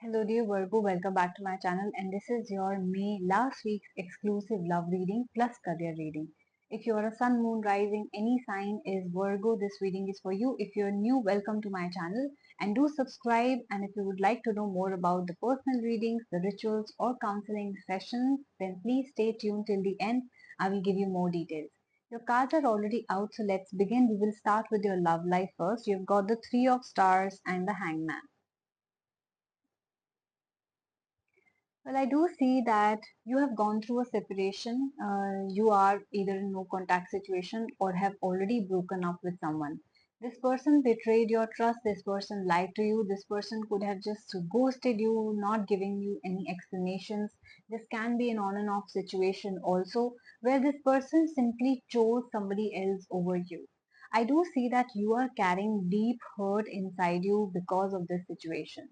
Hello dear Virgo, welcome back to my channel and this is your May last week's exclusive love reading plus career reading. If you are a sun, moon, rising, any sign is Virgo, this reading is for you. If you're new, welcome to my channel and do subscribe, and if you would like to know more about the personal readings, the rituals or counseling sessions, then please stay tuned till the end. I will give you more details. Your cards are already out, so let's begin. We will start with your love life first. You've got the Three of Stars and the Hangman. Well, I do see that you have gone through a separation. You are either in no contact situation or have already broken up with someone. This person betrayed your trust. This person lied to you. This person could have just ghosted you, not giving you any explanations. This can be an on and off situation also, where this person simply chose somebody else over you. I do see that you are carrying deep hurt inside you because of this situation,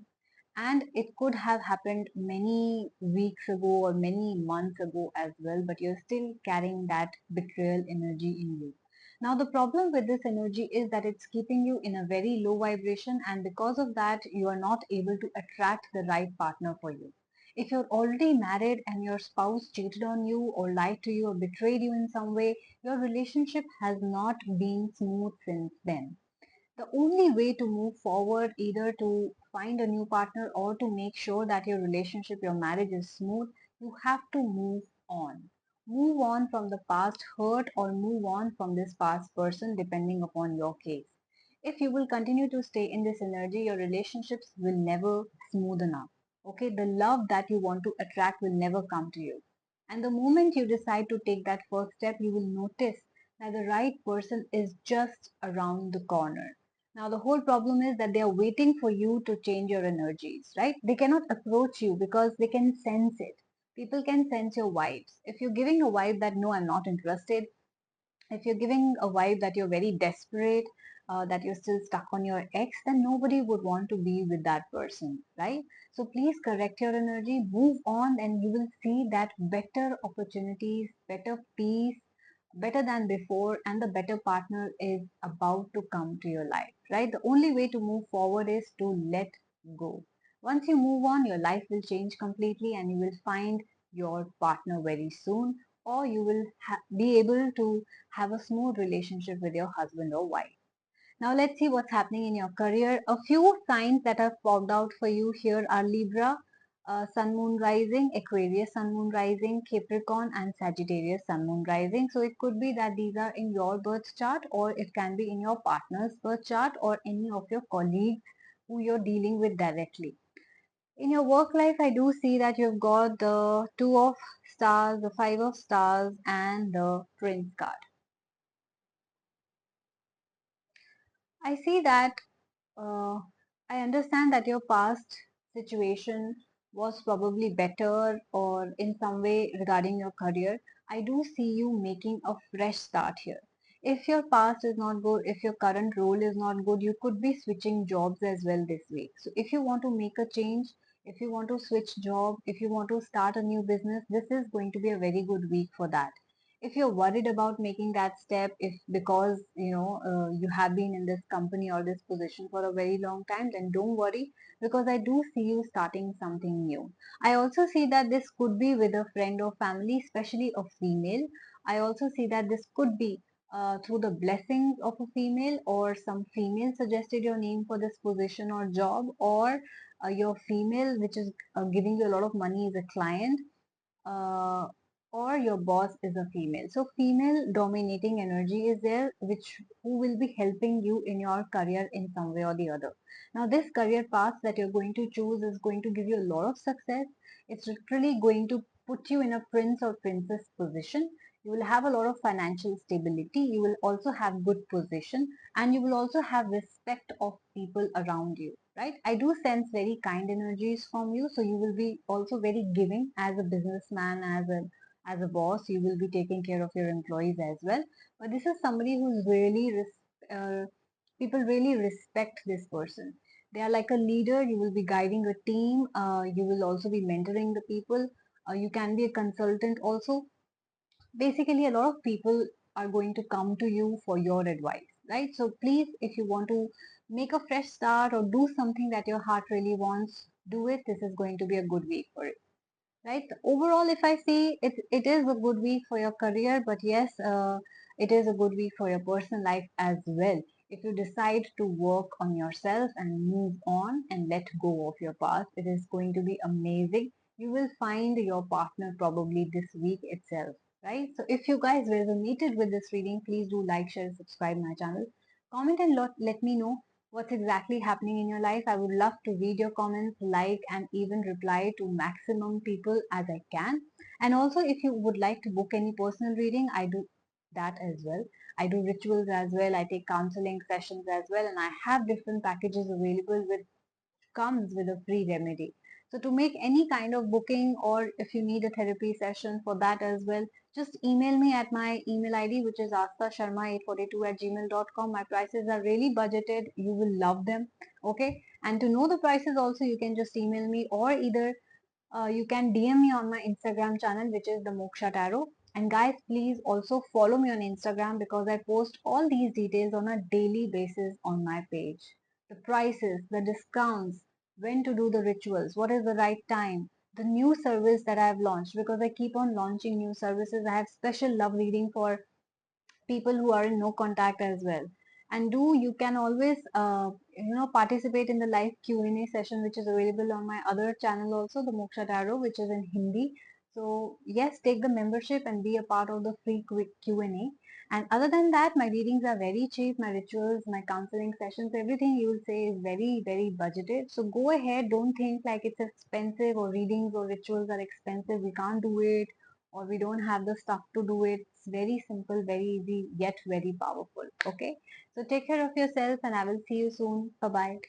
and it could have happened many weeks ago or many months ago as well, but you're still carrying that betrayal energy in you. Now the problem with this energy is that it's keeping you in a very low vibration, and because of that you are not able to attract the right partner for you. If you're already married and your spouse cheated on you or lied to you or betrayed you in some way, your relationship has not been smooth since then. The only way to move forward, either to find a new partner or to make sure that your relationship, your marriage is smooth, you have to move on. Move on from the past hurt or move on from this past person, depending upon your case. If you will continue to stay in this energy, your relationships will never smoothen up. Okay, the love that you want to attract will never come to you. And the moment you decide to take that first step, you will notice that the right person is just around the corner. Now, the whole problem is that they are waiting for you to change your energies, right? They cannot approach you because they can sense it. People can sense your vibes. If you're giving a vibe that no, I'm not interested, if you're giving a vibe that you're very desperate, that you're still stuck on your ex, then nobody would want to be with that person, right? So please correct your energy, move on, and you will see that better opportunities, better peace, better than before, and the better partner is about to come to your life, right? The only way to move forward is to let go. Once you move on, your life will change completely and you will find your partner very soon, or you will be able to have a smooth relationship with your husband or wife. Now let's see what's happening in your career. A few signs that have popped out for you here are Libra, Sun Moon Rising, Aquarius Sun Moon Rising, Capricorn and Sagittarius Sun Moon Rising. So it could be that these are in your birth chart, or it can be in your partner's birth chart or any of your colleagues who you're dealing with directly. In your work life, I do see that you've got the Two of Stars, the Five of Stars and the Prince card. I see that uh, I understand that your past situation was probably better or in some way regarding your career. I do see you making a fresh start here. If your past is not good, if your current role is not good, you could be switching jobs as well this week. So if you want to make a change, if you want to switch job, if you want to start a new business, this is going to be a very good week for that. If you're worried about making that step, if because you have been in this company or this position for a very long time, then don't worry, because I do see you starting something new. I also see that this could be with a friend or family, especially a female. I also see that this could be through the blessings of a female, or some female suggested your name for this position or job, or your female which is giving you a lot of money is a client, uh, or your boss is a female. So female dominating energy is there, which who will be helping you in your career in some way or the other. Now this career path that you're going to choose is going to give you a lot of success. It's literally going to put you in a prince or princess position. You will have a lot of financial stability. You will also have good position, and you will also have respect of people around you, right? I do sense very kind energies from you, so you will be also very giving as a businessman, as a boss. You will be taking care of your employees as well. But this is somebody who's really people really respect this person. They are like a leader. You will be guiding a team. You will also be mentoring the people. You can be a consultant also. Basically, a lot of people are going to come to you for your advice, right? So please, if you want to make a fresh start or do something that your heart really wants, do it. This is going to be a good week for it, right? Overall, if I say it is a good week for your career, but yes, it is a good week for your personal life as well. If you decide to work on yourself and move on and let go of your past, it is going to be amazing. You will find your partner probably this week itself, right? So if you guys resonated with this reading, please do like, share, subscribe my channel. Comment and let me know what's exactly happening in your life. I would love to read your comments, like, and even reply to maximum people as I can. And also, if you would like to book any personal reading, I do that as well. I do rituals as well. I take counseling sessions as well, and I have different packages available with comes with a free remedy. So to make any kind of booking or if you need a therapy session for that as well, just email me at my email ID, which is asthasharma842@gmail.com. My prices are really budgeted. You will love them. Okay. And to know the prices also, you can just email me or either you can DM me on my Instagram channel, which is the Moksha Tarot. And guys, please also follow me on Instagram because I post all these details on a daily basis on my page. The prices, the discounts, when to do the rituals, what is the right time, the new service that I have launched because I keep on launching new services. I have special love reading for people who are in no contact as well. And do you can always participate in the live Q&A session which is available on my other channel also, the Moksha Tarot, which is in Hindi. So yes, take the membership and be a part of the free quick Q&A. And other than that, my readings are very cheap. My rituals, my counseling sessions, everything you will say is very very budgeted. So go ahead, don't think like it's expensive or readings or rituals are expensive, we can't do it, or we don't have the stuff to do it. It's very simple, very easy, yet very powerful. Okay. So take care of yourself and I will see you soon. Bye bye.